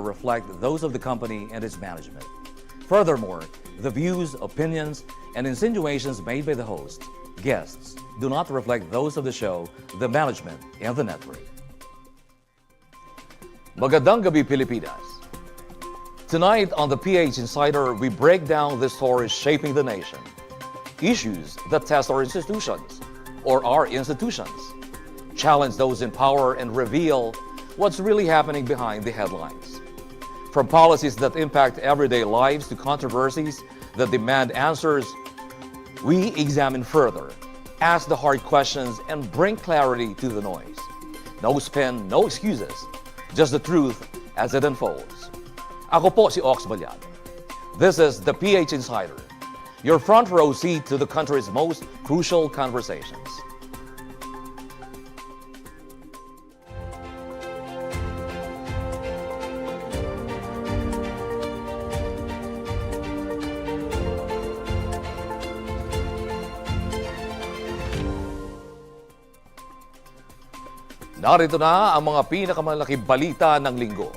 reflect those of the company and its management. Furthermore, the views, opinions, and insinuations made by the host, guests, do not reflect those of the show, the management, and the network. Magandang gabi, Pilipinas. Tonight on the PH Insider, we break down the stories shaping the nation, issues that test our institutions, or our institutions, challenge those in power, and reveal what's really happening behind the headlines. From policies that impact everyday lives to controversies that demand answers, we examine further, ask the hard questions, and bring clarity to the noise. No spin, no excuses, just the truth as it unfolds. Ako po si Ox Balyag. This is the PH Insider, your front row seat to the country's most crucial conversations. Narito na ang mga pinakamalaking balita ng linggo.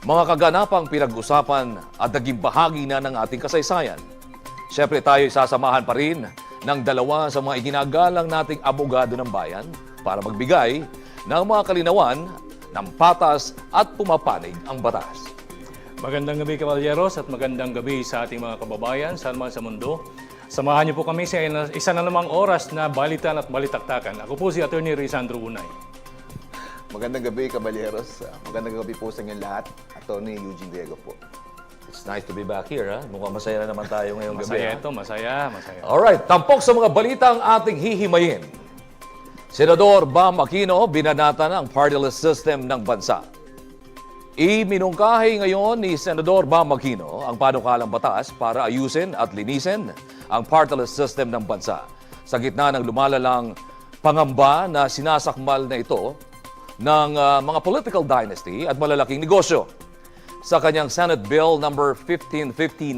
Mga kaganapang pinag-usapan at naging bahagi na ng ating kasaysayan. Siyempre tayo sasamahan pa rin ng dalawa sa mga iginagalang nating abogado ng bayan para magbigay ng mga kalinawan ng patas at pumapanig ang batas. Magandang gabi, kabalyeros, at magandang gabi sa ating mga kababayan saan man sa mundo. Samahan niyo po kami sa isa na namang oras na balitan at balitaktakan. Ako po si Attorney Risandro Unay. Magandang gabi, kabalyeros. Magandang gabi po sa inyo lahat. Attorney Eugene Diego po. It's nice to be back here, ha? Mukhang masaya na naman tayo ngayong gabi. Masaya ito, masaya. Alright, tampok sa mga balita ang ating hihimayin. Senador Bam Aquino binanata ang party-list system ng bansa. Iminungkahi ngayon ni Senador Bam Aquino ang panukalang batas para ayusin at linisin ang party-list system ng bansa sa gitna ng lumalalang pangamba na sinasakmal na ito ng mga political dynasty at malalaking negosyo. Sa kanyang Senate Bill number 1559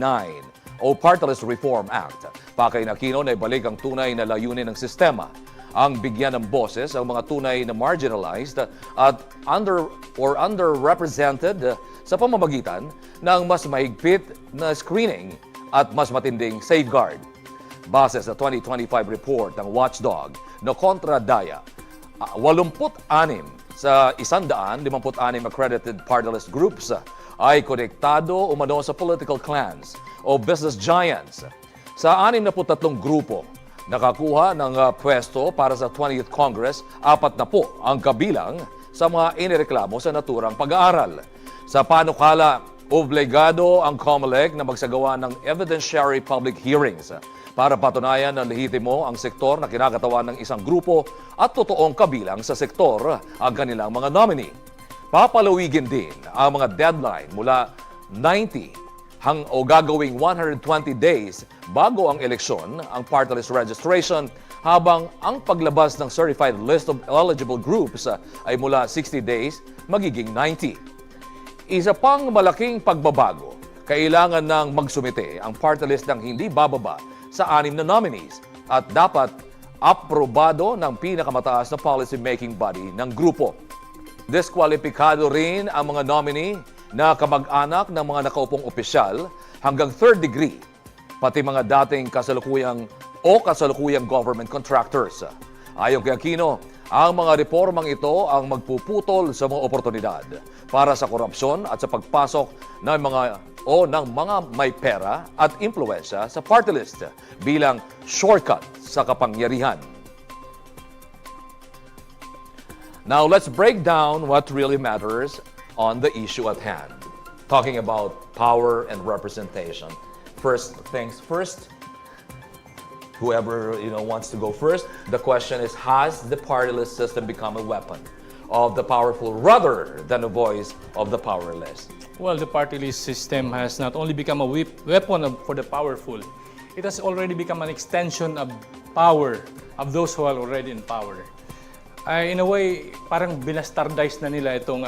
o Party-list Reform Act, pakay na Aquino na ibalik ang tunay na layunin ng sistema, ang bigyan ng boses ang mga tunay na marginalized at underrepresented sa pamamagitan ng mas mahigpit na screening at mas matinding safeguard. Base sa 2025 report ng Watchdog na Kontra Daya, 86 sa 156 accredited party-list groups ay konektado umano sa political clans o business giants. Sa 63 grupo, nakakuha ng pwesto para sa 20th Congress, 4 na po ang kabilang sa mga inireklamo sa naturang pag-aaral. Sa panukala, obligado ang COMELEC na magsagawa ng evidentiary public hearings para patunayan na lehitimo ang sektor na kinakatawan ng isang grupo at totoong kabilang sa sektor ang kanilang mga nominee. Papalawigin din ang mga deadline mula 90 o gagawing 120 days bago ang eleksyon ang party list registration, habang ang paglabas ng certified list of eligible groups ay mula 60 days magiging 90. Isa pang malaking pagbabago, kailangan ng magsumite ang party list ng hindi bababa sa 6 na nominees at dapat aprobado ng pinakamataas na policy-making body ng grupo. Diskwalipikado rin ang mga nominee na kamag-anak ng mga nakaupong opisyal hanggang 3rd degree, pati mga dating kasalukuyang government contractors. Ayon kay Aquino, ang mga reformang ito ang magpuputol sa mga oportunidad para sa korupsyon at sa pagpasok ng mga may pera at impluwensya sa party list bilang shortcut sa kapangyarihan. Now let's break down what really matters on the issue at hand. Talking about power and representation. First things first, whoever wants to go first, the question is, has the party list system become a weapon of the powerful rather than a voice of the powerless? Well, the party list system has not only become a weapon for the powerful, it has already become an extension of power of those who are already in power. In a way, parang binastardize na nila itong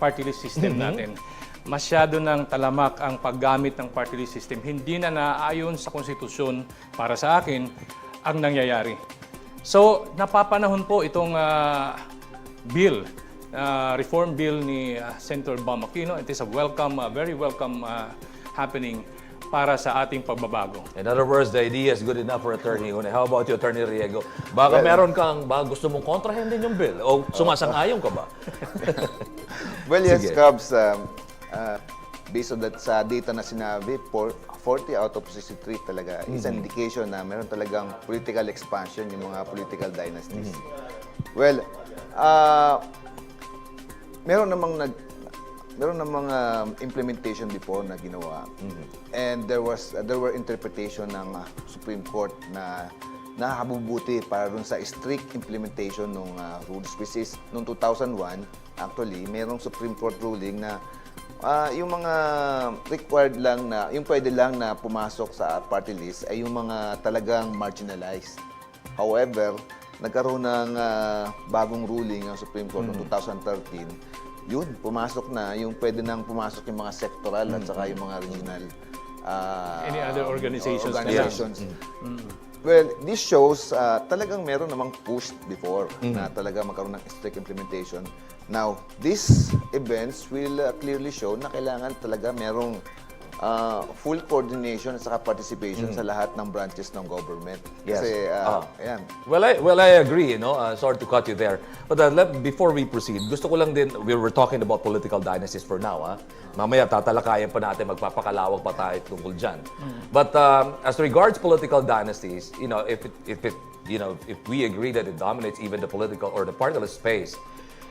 party list system natin. Masyado ng talamak ang paggamit ng party list system. Hindi na naayon sa konstitusyon para sa akin ang nangyayari. So, napapanahon po itong bill reform bill ni Senator Bam Aquino. It is a welcome, very welcome happening para sa ating pagbabago. In other words, the idea is good enough for Attorney Une. How about you, Attorney Riego? Baka meron kang, baka gusto mong kontrahin din yung bill o sumasang-ayon ka ba? Well, yes, Sige. Cubs, based on that sa data na sinabi, 40 out of 63 talaga is an indication na meron talagang political expansion yung mga political dynasties. Well, meron namang implementation before na ginawa. And there were interpretation ng Supreme Court na nakakabubuti para dun sa strict implementation ng rules, which is noong 2001, actually, merong Supreme Court ruling na yung mga required lang na, yung pwede lang na pumasok sa party list ay yung mga talagang marginalized. However, nagkaroon ng bagong ruling ang Supreme Court noong 2013. Yun, pumasok na, yung pwede nang pumasok yung mga sectoral at saka yung mga regional Any other organizations? Well, this shows talagang meron namang push before na talaga magkaroon ng strict implementation. Now, these events will clearly show na kailangan talaga merong full coordination at saka participation sa lahat ng branches ng government. Yes. Kasi, ayan. Well, I agree, you know. Sorry to cut you there. But before we proceed, gusto ko lang din, we were talking about political dynasties for now. Mamaya tatalakayan pa natin, magpapakalawak pa tayo tungkol dyan. But as regards political dynasties, you know, if we agree that it dominates even the political or the partyless space,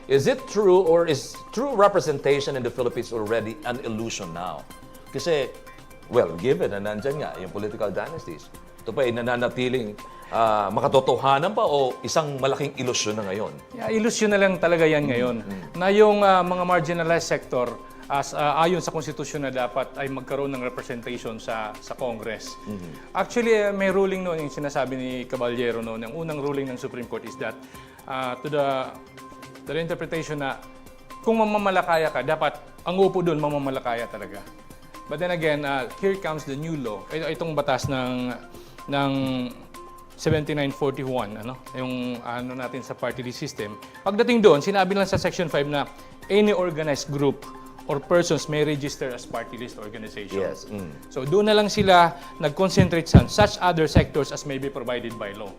is it true or is true representation in the Philippines already an illusion now? Kasi, well, given na nandyan nga yung political dynasties, ito pa ay nananatiling makatotohanan pa o isang malaking ilusyon na ngayon? Yeah, ilusyon na lang talaga yan ngayon. Na yung mga marginalized sector, ayon sa konstitusyon na dapat ay magkaroon ng representation sa Congress. Actually, may ruling noon, yung sinasabi ni Caballero noon, ang unang ruling ng Supreme Court is that to the interpretation na kung mamamalakaya ka, dapat ang upo doon mamamalakaya talaga. But then again, here comes the new law. Itong batas ng 7941, yung natin sa party list system. Pagdating doon, sinabi lang sa Section 5 na any organized group or persons may register as party list organization. Yes. So doon na lang sila nag-concentrate sa such other sectors as may be provided by law.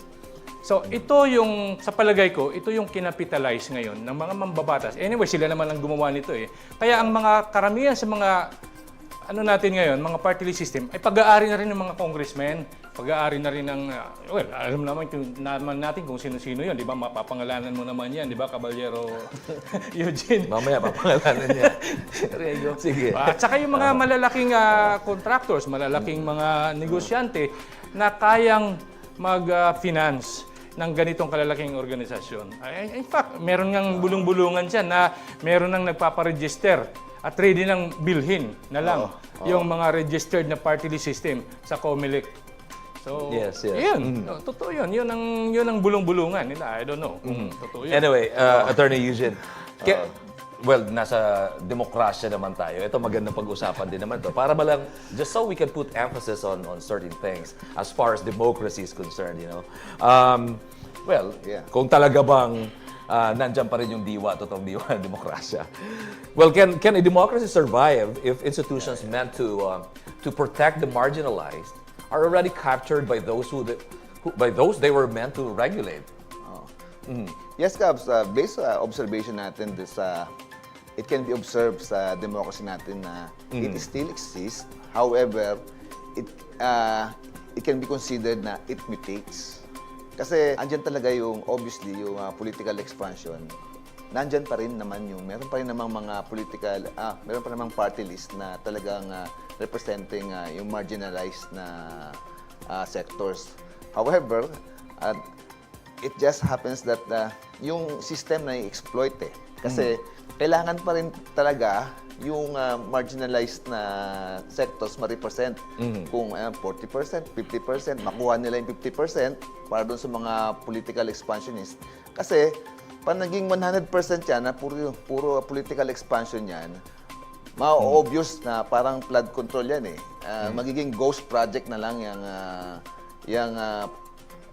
So ito yung, sa palagay ko, ito yung kinapitalize ngayon ng mga mambabatas. Anyway, sila naman ang gumawa nito eh. Kaya ang mga karamihan sa mga natin ngayon, mga party list system, ay pag-aari na rin ng mga congressmen, pag-aari na rin ng, well, alam naman natin kung sino-sino yun, di ba? Mapapangalanan mo naman yan, di ba, Caballero Eugene? Mamaya, papangalanan niya. Riego. Sige. At saka yung mga malalaking contractors, malalaking mga negosyante na kayang mag-finance ng ganitong kalalaking organisasyon. In fact, meron ngang bulong-bulungan dyan na meron nang nagpaparegister at ready nang bilhin na lang yung mga registered na party list system sa COMELEC. So, Yes. yun. Totoo yun. Yun ang bulong-bulungan nila. I don't know kung totoo yun. Anyway, Attorney Eugene, well, nasa demokrasya naman tayo. Ito magandang pag-usapan din naman to. Para ba lang, just so we can put emphasis on certain things as far as democracy is concerned, you know. Well, kung talaga bang nandyan pa rin yung totoong diwa ng demokrasya. Well, can a democracy survive if institutions meant to protect the marginalized are already captured by those by those they were meant to regulate? Yes, Cabs, based sa observation natin, it can be observed sa democracy natin na it still exists. However, it can be considered na it mutates. Kasi andyan talaga obviously, yung political expansion. Nandyan pa rin naman meron pa rin namang mga meron pa namang party list na talagang representing yung marginalized na sectors. However, it just happens that yung system na i-exploit Kasi kailangan pa rin talaga yung marginalized na sectors ma-represent. Kung 40%, 50%, makuha nila yung 50% para doon sa mga political expansionists. Kasi pag naging 100% yan, na puro political expansion yan, ma-obvious na parang flood control yan magiging ghost project na lang yung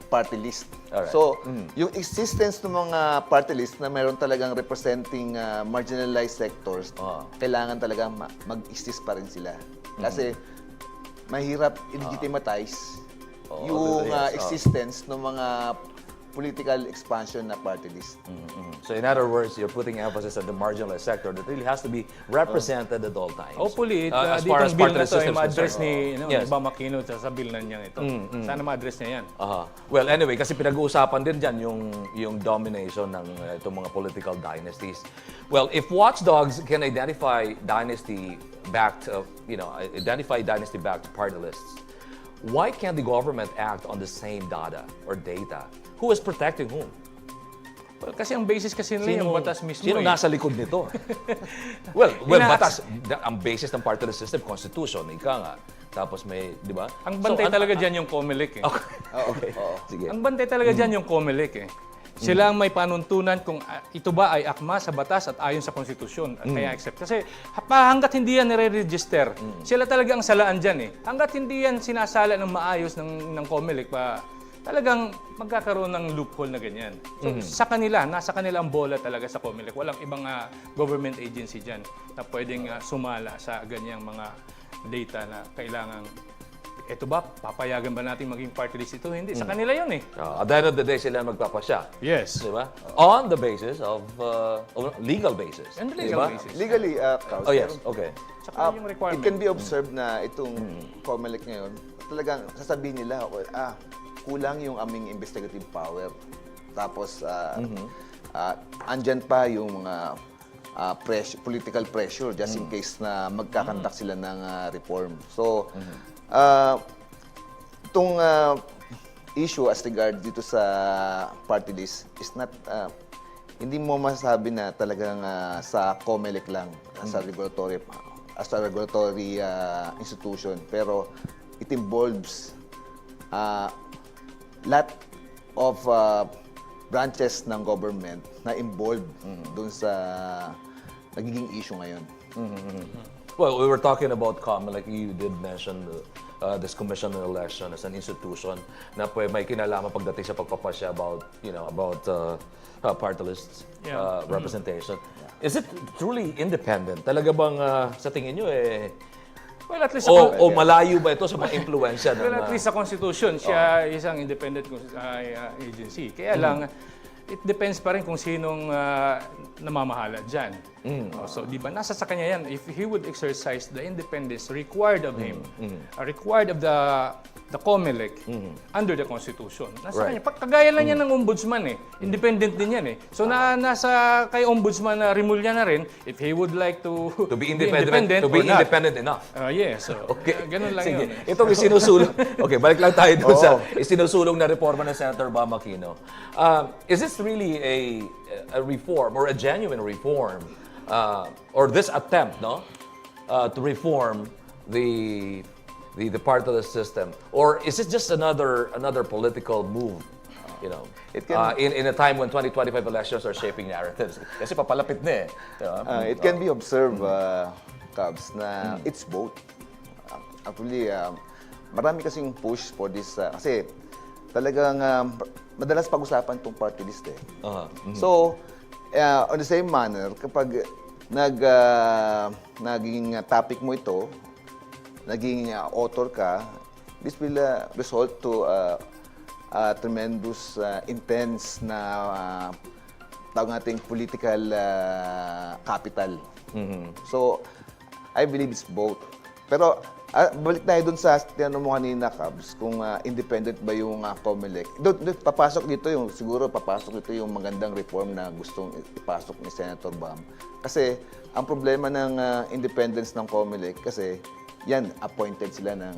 party list. Alright. So, yung existence ng mga party list na mayroon talagang representing marginalized sectors, kailangan talaga mag-exist pa rin sila. Kasi mahirap i-legitimatize yung yes, existence ng mga political expansion na party list. So in other words, you're putting emphasis on the marginalized sector that really has to be represented at all times. Hopefully, as far as bill party na to ay systems ma-address concerned. ni Yes. Bam Aquino sa bill na niya ito. Sana ma-address niya yan. Well, anyway, kasi pinag-uusapan din dyan yung domination ng itong mga political dynasties. Well, if watchdogs can identify dynasty-backed party lists, why can't the government act on the same data or data? Who is protecting whom? Well, kasi ang basis kasi nila yung batas mismo. Sino eh. nasa likod nito? well, batas. Ang basis ng party list system, constitution, ika nga. Tapos may, di ba? Ang bantay talaga dyan yung COMELEC eh. Okay. Sige. Ang bantay talaga dyan yung COMELEC eh. Sila ang may panuntunan kung ito ba ay akma sa batas at ayon sa konstitusyon at kaya accept. Kasi hanggat hindi yan nire-register, sila talaga ang salaan dyan eh. Hanggat hindi yan sinasala ng maayos ng COMELEC pa, talagang magkakaroon ng loophole na ganyan. So, nasa kanila ang bola talaga sa COMELEC. Walang ibang government agency dyan na pwedeng sumala sa ganyang mga data na kailangan. Ito ba, papayagan ba natin maging party list ito? Hindi. Sa kanila yun eh. At the end of the day, sila magpapasya. Yes. Di ba? On the basis of legal basis. And the legal Di ba? basis. Legally, Klaus, Oh yes, okay. Saka yung it requirement. can be observed na itong COMELEC ngayon, talagang sasabihin nila, kulang yung aming investigative power. Tapos, andyan pa yung mga political pressure just in case na magkakandak sila ng reform. So, itong issue as regard dito sa party list is not, hindi mo masasabi na talagang sa COMELEC lang, as a regulatory institution. Pero it involves lot of branches ng government na involved dun sa nagiging issue ngayon. Well, we were talking about COMELEC. You did mention this Commission on Election as an institution na may kinalaman pagdating sa pagpapasya about party lists, representation. Is it truly independent? Talaga bang sa tingin nyo Well, at least o malayo ba ito sa mga impluensya ng well, at least sa Constitution, siya isang independent agency. Kaya lang, it depends pa rin kung sinong namamahala dyan. So, di ba, nasa sa kanya yan. If he would exercise the independence required of him, required of the COMELEC under the Constitution. Nasa kanya. Kagaya lang yan ng ombudsman eh. Independent din yan eh. So, nasa kay ombudsman na Rimulya na rin, if he would like to be independent enough. Yes. So, ganun lang Sige. yun. Itong isinusulong. Okay, balik lang tayo doon sa isinusulong na reforma ng Senator Bam Aquino. Is this really a reform or a genuine reform or this attempt, to reform the party list system, or is it just another political move? It can- In a time when 2025 elections are shaping narratives. Kasi papalapit na eh. It can be observed, Cubs, na it's both. Actually, marami kasing push for this. Kasi talagang madalas pag-usapan itong party list eh. So, on the same manner, kapag naging topic mo ito, naging author ka, this will result to tremendous, intense na tawag nating political capital. So, I believe it's both. Pero, balik tayo dun sa tinanong mo kanina, Cubs, kung independent ba yung COMELEC. Siguro papasok dito yung magandang reform na gustong ipasok ni Senator Bam. Kasi, ang problema ng independence ng COMELEC, kasi yan, appointed sila ng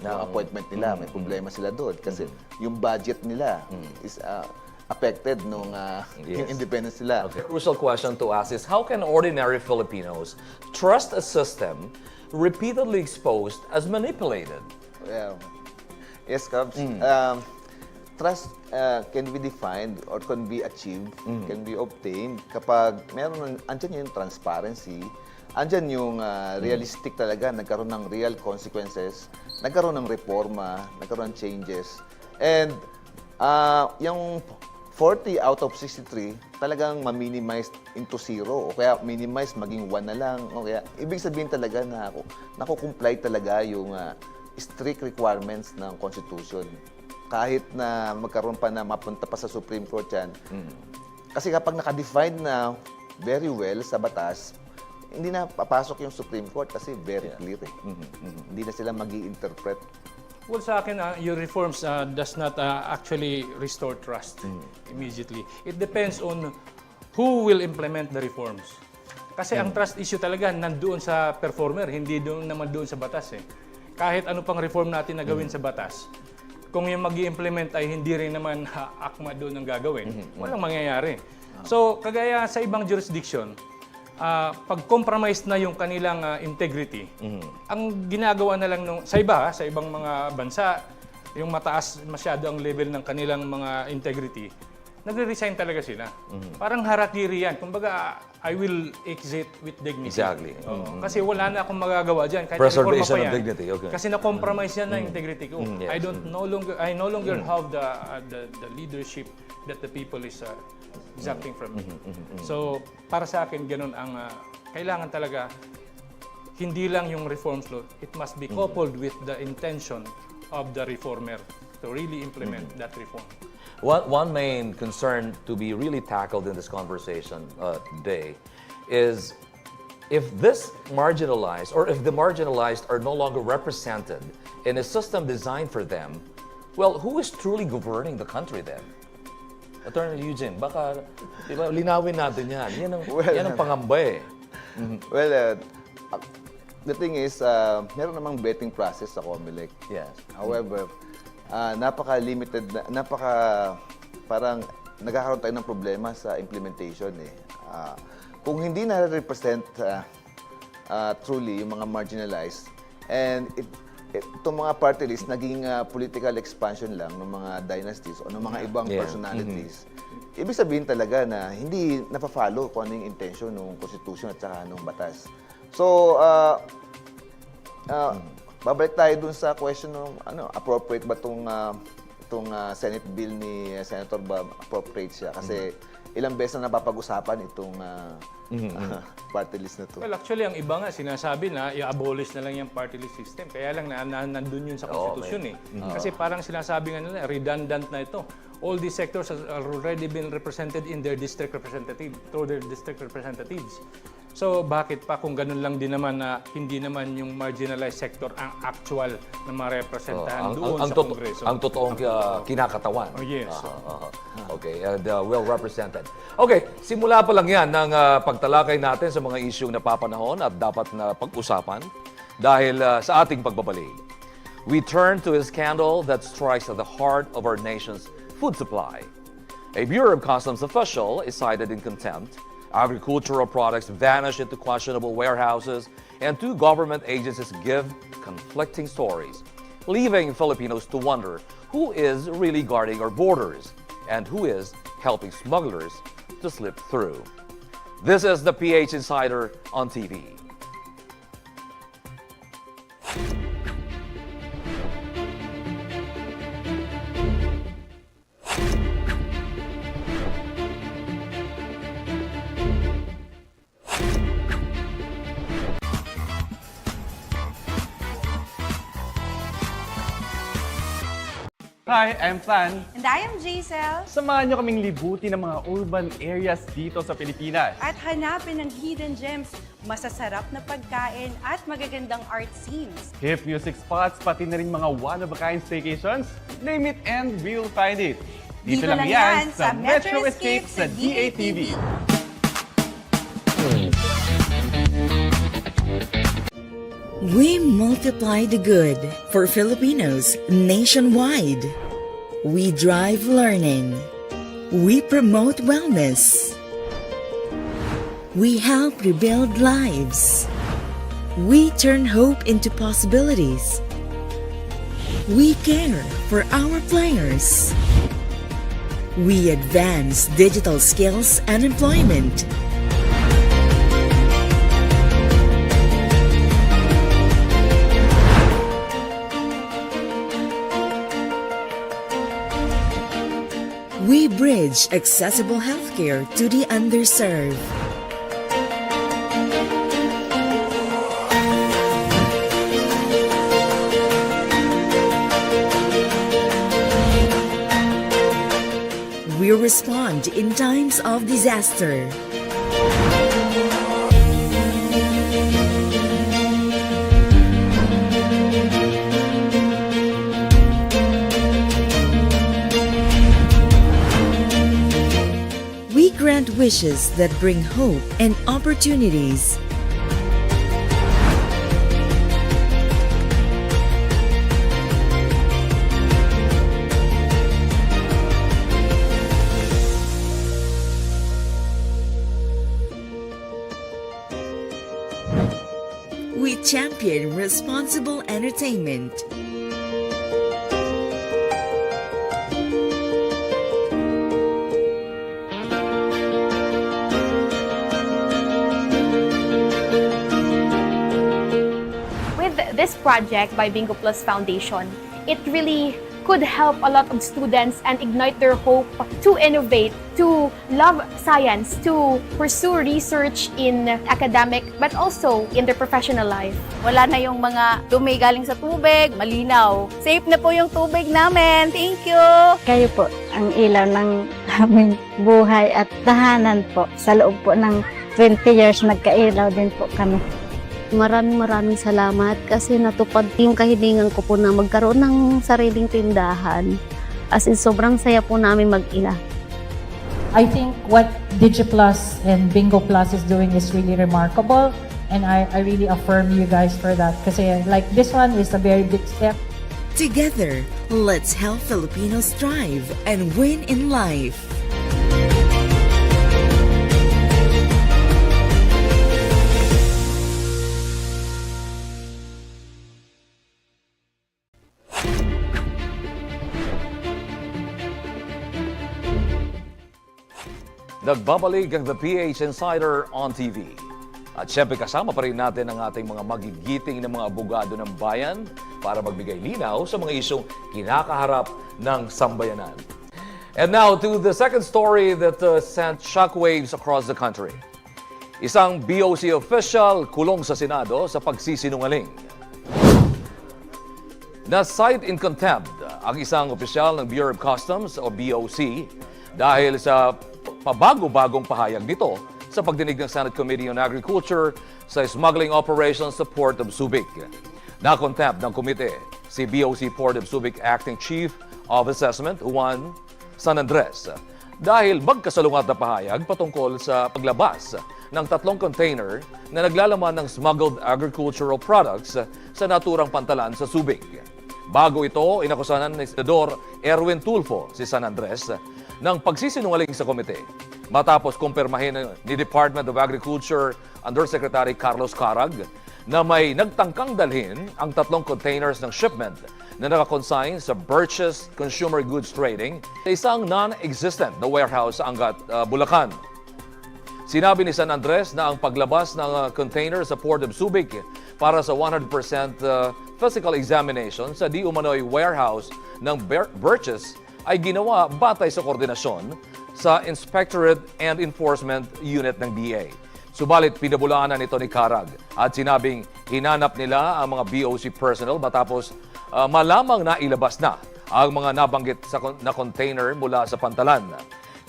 appointment nila. May problema sila doon. Kasi yung budget nila is affected nung yung independence nila. Okay. Crucial question to ask is, how can ordinary Filipinos trust a system repeatedly exposed as manipulated? Yeah. Yes, Cubs. Trust can be defined or can be achieved, can be obtained kapag andyan yung transparency, andyan yung realistic talaga, nagkaroon ng real consequences, nagkaroon ng reforma, nagkaroon ng changes. And Yung 40 out of 63, talagang ma-minimize into 0 o kaya minimize maging 1 na lang. O kaya, ibig sabihin talaga na nakukomply talaga yung strict requirements ng Constitution. Kahit na magkaroon pa na mapunta pa sa Supreme Court yan. Kasi kapag nakadefine na very well sa batas, hindi na papasok yung Supreme Court kasi very clear eh. Hindi na sila mag-i-interpret. Well, sa akin, your reforms does not actually restore trust immediately. It depends on who will implement the reforms. Kasi ang trust issue talaga nandoon sa performer, hindi naman doon sa batas eh. Kahit ano pang reform natin na gawin sa batas, kung yung mag-i-implement ay hindi rin naman akma doon ang gagawin, walang mangyayari. So, kagaya sa ibang jurisdiction, pag-compromise na yung kanilang integrity, ang ginagawa na lang sa ibang mga bansa, yung mataas masyado ang level ng kanilang mga integrity, nagre-resign talaga sila. Parang harakiri yan. Kumbaga, I will exit with dignity. Exactly. Kasi wala na akong magagawa dyan. Kahit Preservation reforma pa of yan. dignity. Okay. Kasi na-compromise yan na integrity ko. Yes. I no longer have the leadership that the people is exacting from me. So, para sa akin, ganun ang kailangan talaga, hindi lang yung reforms law, it must be coupled with the intention of the reformer to really implement that reform. One main concern to be really tackled in this conversation today is if this marginalized, or if the marginalized are no longer represented in a system designed for them, well, who is truly governing the country then? Attorney Eugene, baka linawin natin yan. Yan ang pangamba eh. Well, the thing is, meron namang vetting process sa COMELEC. Yes. However, napaka-limited, parang nagkakaroon tayo ng problema sa implementation eh. Kung hindi na-represent truly yung mga marginalized, and itong mga party list naging political expansion lang ng mga dynasties o ng mga ibang personalities, ibig sabihin talaga na hindi napafollow kung ano yung intention ng Constitution at saka ng batas. So, babalik tayo dun sa question ng appropriate ba itong Senate bill ni Senator Bob, appropriate siya kasi ilang beses na napapag-usapan itong party list na to. Well, actually, ang iba nga sinasabi na i-abolish na lang yung party list system. Kaya lang nandun yun sa Constitution eh. Kasi parang sinasabi nga nila, redundant na ito. All these sectors have already been represented in their district representative, through their district representatives. So, bakit pa kung ganun lang din naman na hindi naman yung marginalized sector ang actual na marepresentahan doon sa Kongreso? Ang totoong kinakatawan. Oh, yes. Okay, and well represented. Okay, simula pa lang yan ng pagtalakay natin sa mga isyong napapanahon at dapat na pag-usapan dahil sa ating pagbabalik. We turn to a scandal that strikes at the heart of our nation's food supply. A Bureau of Customs official is cited in contempt. Agricultural products vanish into questionable warehouses, and two government agencies give conflicting stories, leaving Filipinos to wonder who is really guarding our borders and who is helping smugglers to slip through. This is the PH Insider on TV. Hi, I'm Flan. And I am Giselle. Samahan niyo kaming libutin ng mga urban areas dito sa Pilipinas. At hanapin ang hidden gems, masasarap na pagkain at magagandang art scenes. Hip music spots, pati na rin mga one-of-a-kind staycations. Name it and we'll find it. Dito lang yan sa Metro Escape sa DATV. We multiply the good for Filipinos nationwide. We drive learning. We promote wellness. We help rebuild lives. We turn hope into possibilities. We care for our players. We advance digital skills and employment. bridge accessible healthcare to the underserved. We respond in times of disaster. We grant wishes that bring hope and opportunities. We champion responsible entertainment. With this project by Bingo Plus Foundation, it really could help a lot of students and ignite their hope to innovate, to love science, to pursue research in academic but also in their professional life. Wala na yung mga dumi galing sa tubig, malinaw. Safe na po yung tubig namin. Thank you! Kayo po ang ilaw ng aming buhay at tahanan po. Sa loob po ng 20 years, nagkailaw din po kami. Maraming salamat kasi natupad yung kahilingan ko po na magkaroon ng sariling tindahan. As in, sobrang saya po namin mag-ina. I think what DigiPlus and Bingo Plus is doing is really remarkable, and I really affirm you guys for that kasi like this one is a very big step. Together, let's help Filipinos thrive and win in life. Nagbabalik ang The PH Insider on TV. At syempre kasama pa rin natin ang ating mga magigiting na mga abogado ng bayan para magbigay linaw sa mga isyong kinakaharap ng sambayanan. And now to the second story that sent shockwaves across the country. Isang BOC official kulong sa Senado sa pagsisinungaling. Na-cite in contempt ang isang opisyal ng Bureau of Customs o BOC dahil sa pabago-bagong pahayag nito sa pagdinig ng Senate Committee on Agriculture sa smuggling operations sa Port of Subic. Na-contempt ng komite si BOC Port of Subic Acting Chief of Assessment Juan San Andres dahil magkasalungat na pahayag patungkol sa paglabas ng 3 container na naglalaman ng smuggled agricultural products sa naturang pantalan sa Subic. Bago ito, inakusahan ni Senador Erwin Tulfo si San Andres ng pagsisinungaling sa komite matapos kumpirmahin ni Department of Agriculture Undersecretary Carlos Carag na may nagtangkang dalhin ang 3 containers ng shipment na nakakonsign sa Birches Consumer Goods Trading sa isang non-existent na warehouse sa Angat, Bulacan. Sinabi ni San Andres na ang paglabas ng container sa Port of Subic para sa 100% physical examination sa di umano'y warehouse ng Birches ay ginawa batay sa koordinasyon sa Inspectorate and Enforcement Unit ng DA. Subalit pinabulaanan ito ni Carag at sinabing hinanap nila ang mga BOC personnel matapos malamang nailabas na ang mga nabanggit na container mula sa pantalan.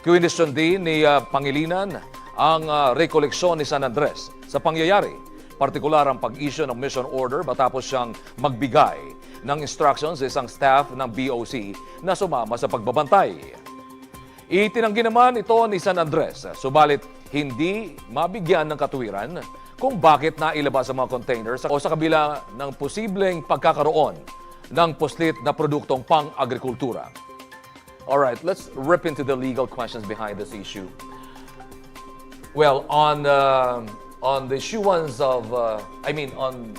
Kiwestiyon din ni Pangilinan ang rekoleksyon ni San Andres sa pangyayari, partikular ang pag-issue ng mission order matapos siyang magbigay ng instructions sa isang staff ng BOC na sumama sa pagbabantay. Itinanggi naman ito ni San Andres, subalit hindi mabigyan ng katuwiran kung bakit nailabas ang mga containers o sa kabila ng posibleng pagkakaroon ng puslit na produktong pang-agrikultura. Alright, let's rip into the legal questions behind this issue. Well, on the issuance of, on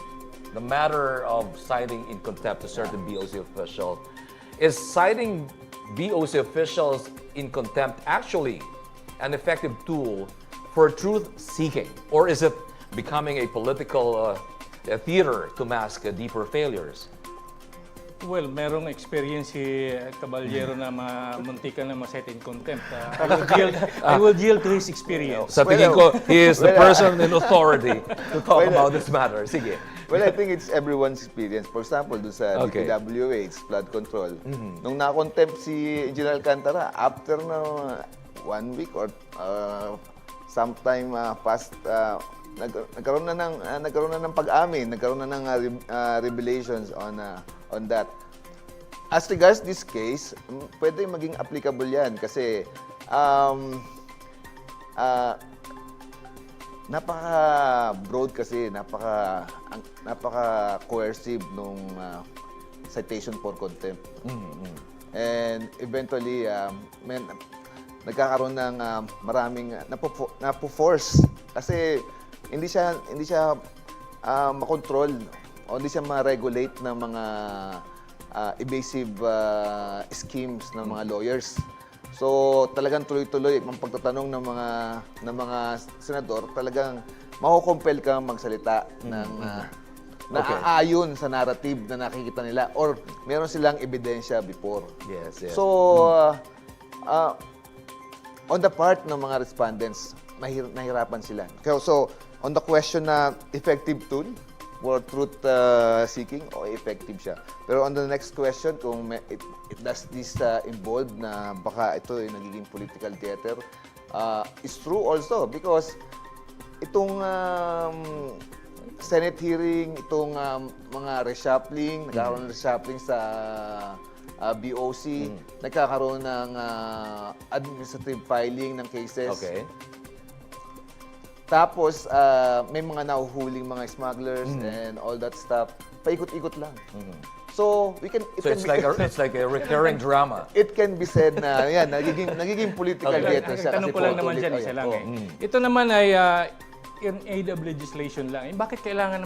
the matter of citing in contempt a certain BOC official, is citing BOC officials in contempt actually an effective tool for truth-seeking? Or is it becoming a political theater to mask deeper failures? Well, merong experience si Caballero na muntikan na ma-set in contempt. I will yield to his experience. Sa tingin ko, he is the person in authority to talk about this matter. Sige. Well, I think it's everyone's experience. For example, doon sa Okay. DPWH, flood control, nung na-contempt si General Alcantara, after na 1 week or sometime past, nagkaroon na ng pag-amin, nagkaroon na ng revelations on that. As regards this case, pwede maging applicable yan kasi napaka-broad kasi, napaka-coercive nung citation for contempt. And eventually, nagkakaroon ng maraming napo-force kasi hindi siya makontrol o hindi siya ma-regulate ng mga evasive schemes ng mga lawyers. So talagang tuloy-tuloy ang pagtatanong ng mga senador, talagang mako-compel kang magsalita ng naaayon sa narrative na nakikita nila or meron silang ebidensya before. Yes, yes. So on the part ng mga respondents, nahirapan sila. So on the question na effective tool for truth seeking, effective siya. Pero on the next question, kung does this involve na baka ito ay nagiging political theater, is true also because itong Senate hearing, itong mga reshuffling, nagkakaroon ng reshuffling sa BOC, nagkakaroon ng administrative filing ng cases. Okay. Tapos, may mga nahuhuling mga smugglers and all that stuff. Paikot-ikot lang. So, It's like a recurring drama. It can be said na, yan, nagiging political theater siya. Tanong ko lang naman dyan, isa lang eh. Ito naman ay in aid of legislation lang. Bakit kailangan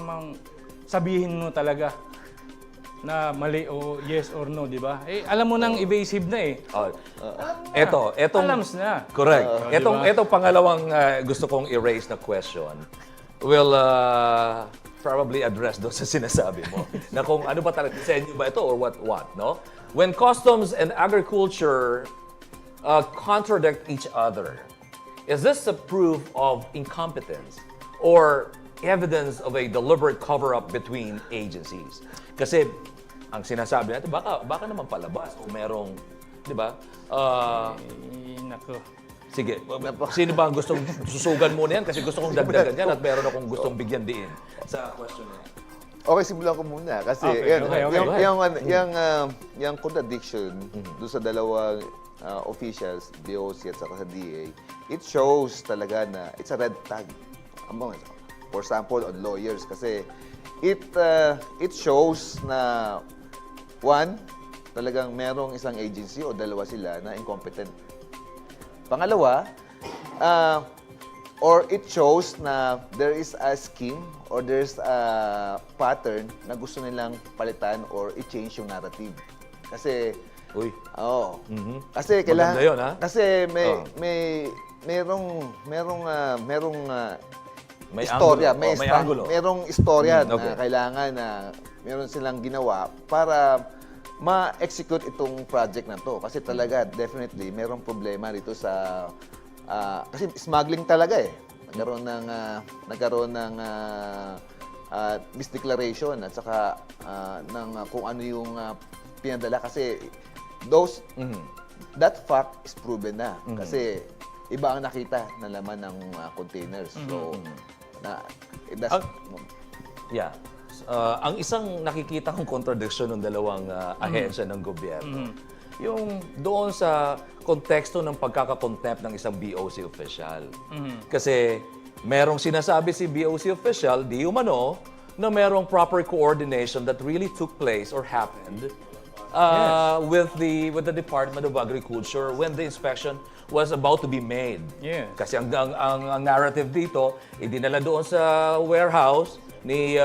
mang sabihin mo talaga na mali o yes or no, di ba? Alam mo nang evasive na eh. Etong Alams na. Correct. Etong pangalawang gusto kong erase na question will probably address doon sa sinasabi mo. Na kung ano ba talaga, sa inyo ba ito or what, no? When customs and agriculture contradict each other, is this a proof of incompetence or evidence of a deliberate cover-up between agencies? Kasi ang sinasabi natin, baka naman palabas o merong, di ba? Nako. Sige, sino ba ang gustong susugan muna yan? Kasi gusto kong dagdagan yan at meron akong gustong bigyan diin sa question na yan. Okay, simulan ko muna. Kasi yung contradiction doon sa dalawang officials, DOC at saka sa DA, it shows talaga na it's a red flag. For example, on lawyers. Kasi it shows na one, talagang merong isang agency o dalawa sila na incompetent. Pangalawa, or it shows na there is a scheme or there's a pattern na gusto nilang palitan or i-change yung narrative. Kasi kasi kailangan Maganda yun, ha? kasi merong May istorya, angulo. May angulo. merong istorya Okay. na kailangan na meron silang ginawa para ma-execute itong project na to. Kasi talaga, definitely, merong problema dito sa... kasi smuggling talaga eh. Nagkaroon ng misdeclaration at saka ng kung ano yung pinadala. Kasi that fact is proven na. Kasi iba ang nakita na laman ng containers. So, ang isang nakikita kong contradiction ng dalawang ahensya ng gobyerno, yung doon sa konteksto ng pagkakakontempt ng isang BOC official. Kasi merong sinasabi si BOC official, di umano, na merong proper coordination that really took place or happened with the Department of Agriculture when the inspection was about to be made. Yes. Kasi ang narrative dito, idinala doon sa warehouse ni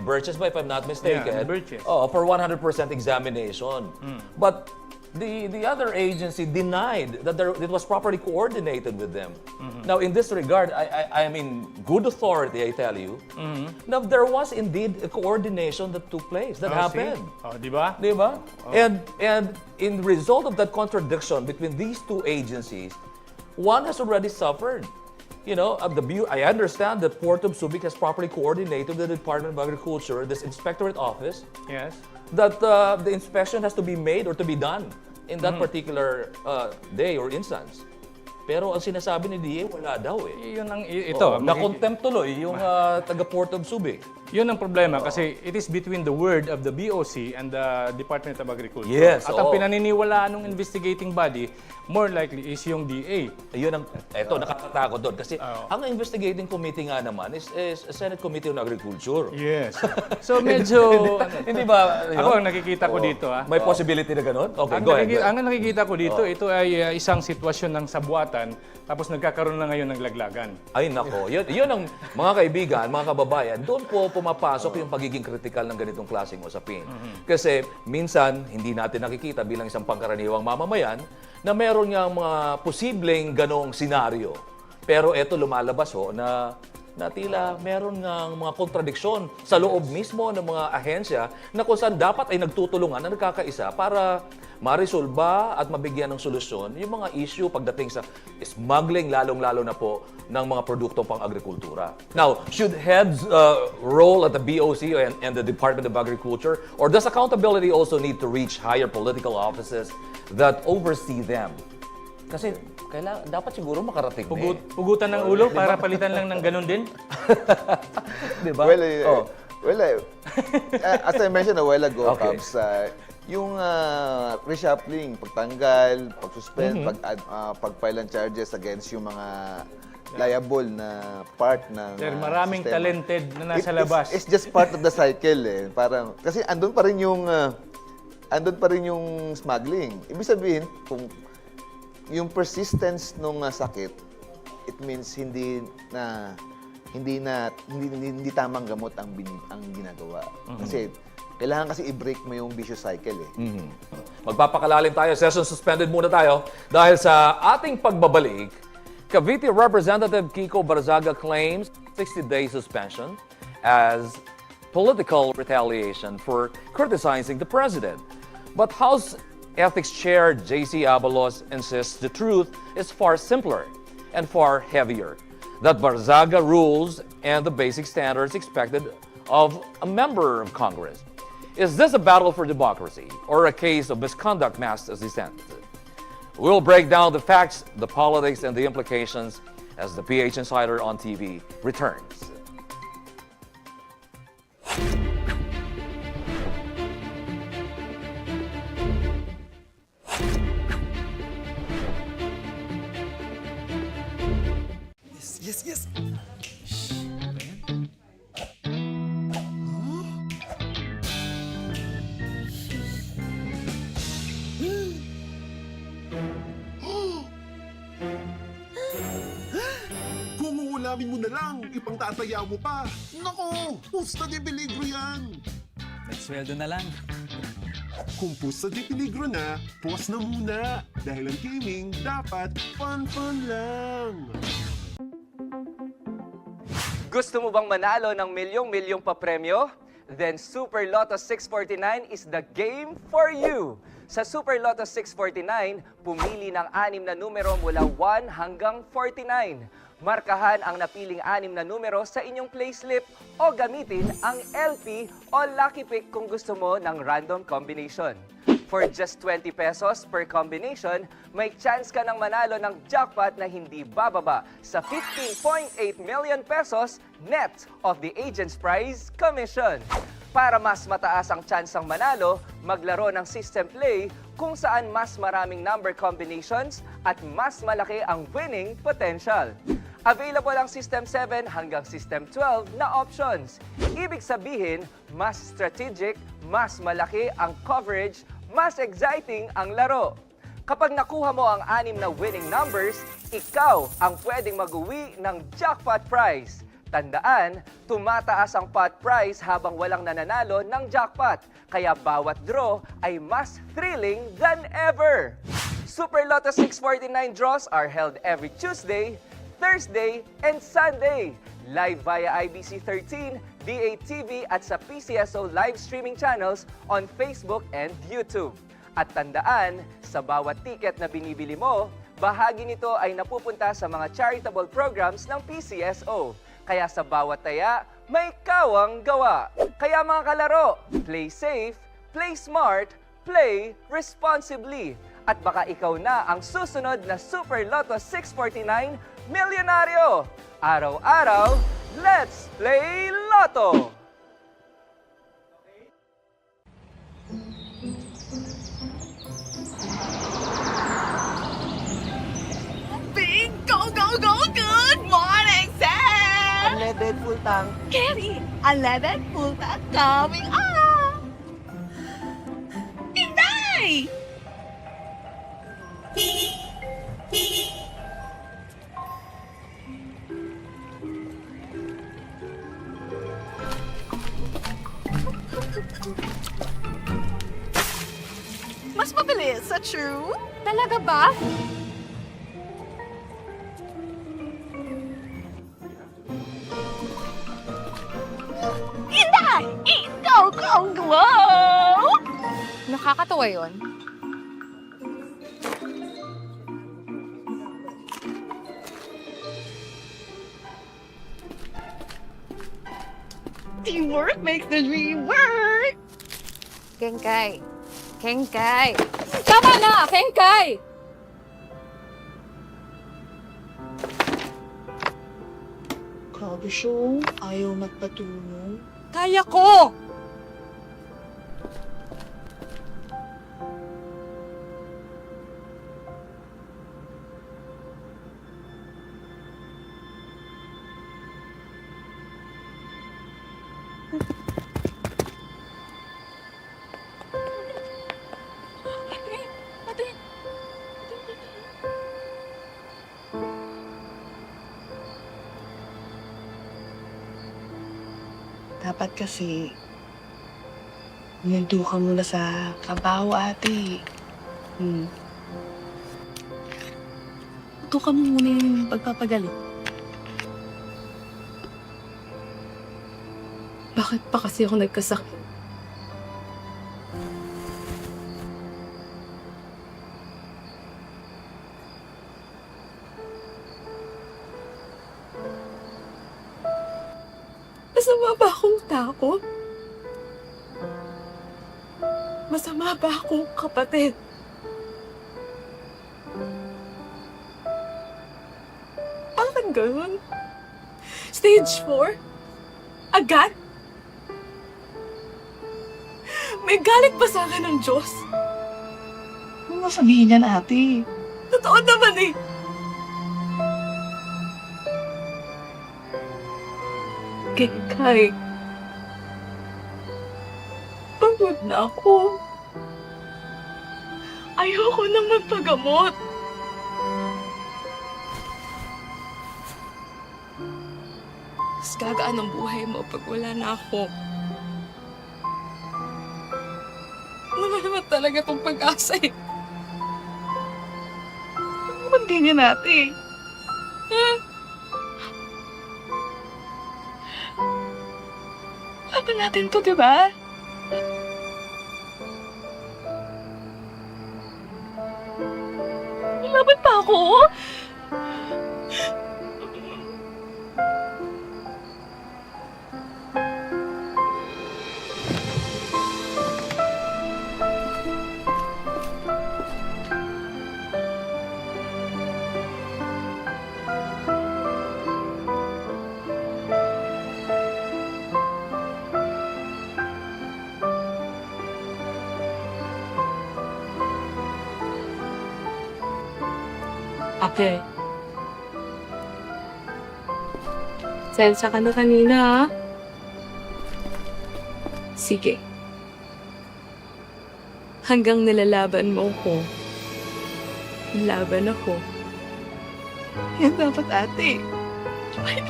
Burgess, if I'm not mistaken, Yeah, Burgess. for 100% examination. But the other agency denied that it was properly coordinated with them. Now, in this regard, I mean, good authority, I tell you, now there was indeed a coordination that took place, that happened. Oh, di ba? Diba? And in result of that contradiction between these two agencies, one has already suffered. You know, I understand that Port of Subic has properly coordinated with the Department of Agriculture, this inspectorate office, Yes. that the inspection has to be made or to be done in that particular day or instance. Pero ang sinasabi ni DA, wala daw eh. Yun ang ito. Na-contempt tuloy yung taga Port of Subic. Yun ang problema kasi it is between the word of the BOC and the Department of Agriculture. Yes, At ang pinaniniwalaan ng investigating body, more likely is yung DA. Yun ang, eto, nakakatakot doon. Kasi ang investigating committee nga naman is Senate Committee on Agriculture. Yes. So medyo... Hindi ba? Ako ang nakikita ko dito. May possibility na ganun? Okay, go ahead. Ang nakikita ko dito, ito ay isang sitwasyon ng sabuatan tapos nagkakaroon na ngayon ng laglagan. Ay nako, yun ang mga kaibigan, mga kababayan, doon po pumapasok yung pagiging kritikal ng ganitong klaseng usapin. Kasi minsan, hindi natin nakikita bilang isang pangkaraniwang mamamayan na meron nga mga posibleng ganong senaryo. Pero eto lumalabas na tila meron nga mga kontradiksyon sa loob mismo ng mga ahensya na kung saan dapat ay nagtutulungan na nagkakaisa para ma-resolba at mabigyan ng solusyon yung mga issue pagdating sa smuggling, lalong-lalo na po ng mga produktong pang-agrikultura. Now, should heads role at the BOC and the Department of Agriculture, or does accountability also need to reach higher political offices that oversee them? Kasi dapat siguro makarating na eh. Pugutan ng ulo para palitan lang ng ganun din? Diba? As I mentioned a while ago, Okay. Cubs, yung reshuffling, pagtanggal, pag-suspend, pag-file ng charges against yung mga liable na part ng Sir, maraming sistema. talented na nasa labas. It's just part of the cycle eh. Parang, kasi andun pa rin yung smuggling. Ibig sabihin, kung yung persistence ng sakit, it means hindi tamang gamot ang ginagawa. Kasi kailangan kasi i-break mo yung vicious cycle eh. Magpapakalalim tayo. Session suspended muna tayo dahil sa ating pagbabalik, Cavite Representative Kiko Barzaga claims 60-day suspension as political retaliation for criticizing the president. But House Ethics Chair J.C. Abalos insists the truth is far simpler and far heavier. That Barzaga rules and the basic standards expected of a member of Congress. Is this a battle for democracy or a case of misconduct masked as dissent? We'll break down the facts, the politics, and the implications as the PH Insider on TV returns. Yes. Kung uulamin mo na lang, ipangtataya mo pa. Nako, pusta de peligro yan. Nagsweldo na lang. Kung pusta de peligro na, pause na muna. Dahil ang gaming dapat fun lang. Gusto mo bang manalo ng milyong-milyong papremyo? Then Super Lotto 649 is the game for you! Sa Super Lotto 649, pumili ng 6 na numero mula 1 hanggang 49. Markahan ang napiling 6 na numero sa inyong playslip o gamitin ang LP o Lucky Pick kung gusto mo ng random combination. For just 20 pesos per combination, may chance ka ng manalo ng jackpot na hindi bababa sa 15.8 million pesos net of the agent's prize commission. Para mas mataas ang tsansang manalo, maglaro ng System Play kung saan mas maraming number combinations at mas malaki ang winning potential. Available ang System 7 hanggang System 12 na options. Ibig sabihin, mas strategic, mas malaki ang coverage, mas exciting ang laro. Kapag nakuha mo ang 6 na winning numbers, ikaw ang pwedeng mag-uwi ng jackpot prize. Tandaan, tumataas ang pot price habang walang nananalo ng jackpot, kaya bawat draw ay mas thrilling than ever. Super Lotto 649 draws are held every Tuesday, Thursday, and Sunday. Live via IBC 13, DATV at sa PCSO live streaming channels on Facebook and YouTube. At tandaan, sa bawat ticket na binibili mo, bahagi nito ay napupunta sa mga charitable programs ng PCSO. Kaya sa bawat taya, may kawang gawa. Kaya mga kalaro, play safe, play smart, play responsibly. At baka ikaw na ang susunod na Super Lotto 649 Milyonaryo! Araw-araw, let's play Lotto! Go, go, go! Good morning, Sam! Unleaded full tank. Kerry, unleaded full tank coming up! Inday! Mas mabilis sa true? Talaga ba? Inday! Go, go, glow! Nakakatawa yun. Teamwork makes the dream work! Kengkay. Kengkay. Tama na! Kengkay! Grabe siya, ayaw magpatulong. Kaya ko! Dapat kasi, nindo ka muna sa trabaho, ate. Ito ka muna yung pagpapagalit. Bakit pa kasi ako nagkasakit? Masama ba akong tao? Masama ba akong kapatid? Bakit ganun? Stage 4? Agad? May galit ba sa akin ng Diyos? Ano sabihin niyan, ate? Totoo naman eh. Kay, pagod na ako. Ayoko na magpagamot. Mas gagaan ang buhay mo pag wala na ako. Wala naman talaga itong pag-asa eh. Ano ganyan natin? Laban natin to, di ba? Laban pa ako? Ate. Sensya ka na kanina, ha? Sige. Hanggang nilalaban mo ko, laban ako. Yan dapat, ate. Fine.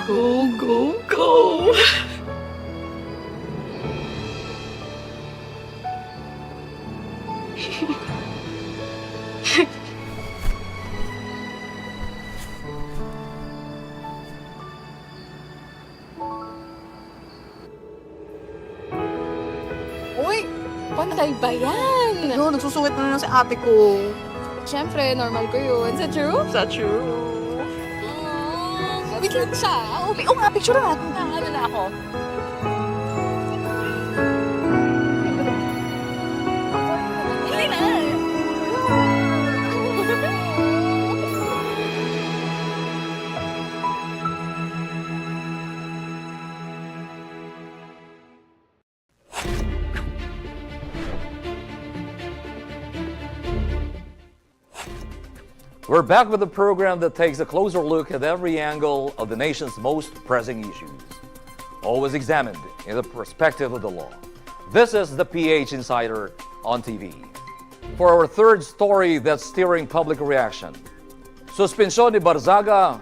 Go. Uy! Pantay ba yan? No, nagsusungit na lang si ate ko. Siyempre, normal ko yun. Is that true? Is that true? Wait lang siya. Oo nga, picture natin. Ano na ako? Hindi na. We're back with a program that takes a closer look at every angle of the nation's most pressing issues, always examined in the perspective of the law. This is the PH Insider on TV. For our third story that's stirring public reaction, suspensyon ni Barzaga,